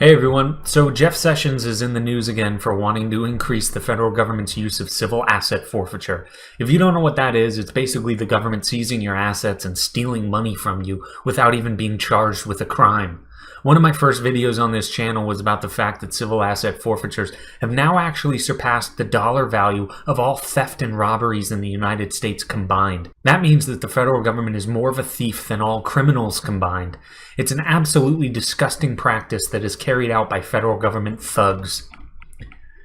Hey everyone, so Jeff Sessions is in the news again for wanting to increase the federal government's use of civil asset forfeiture. If you don't know what that is, it's basically the government seizing your assets and stealing money from you without even being charged with a crime. One of my first videos on this channel was about the fact that civil asset forfeitures have now actually surpassed the dollar value of all theft and robberies in the United States combined. That means that the federal government is more of a thief than all criminals combined. It's an absolutely disgusting practice that is carried out by federal government thugs.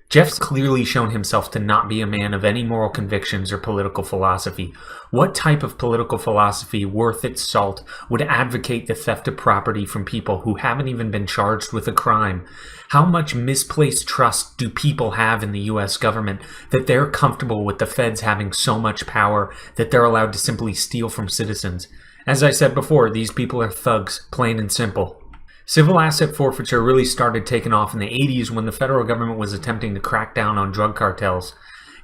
Jeff's clearly shown himself to not be a man of any moral convictions or political philosophy. What type of political philosophy worth its salt would advocate the theft of property from people who haven't even been charged with a crime? How much misplaced trust do people have in the US government that they're comfortable with the feds having so much power that they're allowed to simply steal from citizens? As I said before, these people are thugs, plain and simple. Civil asset forfeiture really started taking off in the 80s when the federal government was attempting to crack down on drug cartels.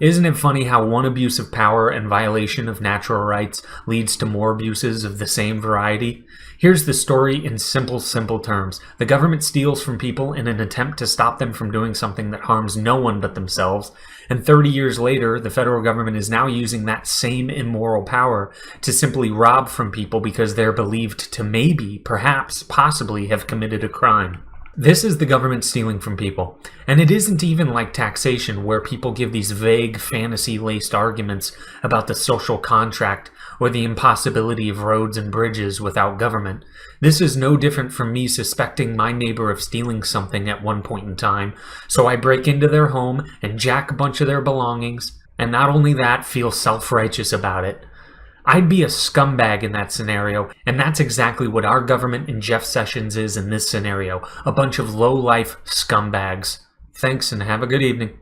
Isn't it funny how one abuse of power and violation of natural rights leads to more abuses of the same variety? Here's the story in simple terms. The government steals from people in an attempt to stop them from doing something that harms no one but themselves, and 30 years later, the federal government is now using that same immoral power to simply rob from people because they're believed to maybe, perhaps, possibly have committed a crime. This is the government stealing from people. And it isn't even like taxation, where people give these vague, fantasy-laced arguments about the social contract or the impossibility of roads and bridges without government. This is no different from me suspecting my neighbor of stealing something at one point in time, so I break into their home and jack a bunch of their belongings, and not only that, feel self-righteous about it. I'd be a scumbag in that scenario, and that's exactly what our government and Jeff Sessions is in this scenario, a bunch of low-life scumbags. Thanks and have a good evening.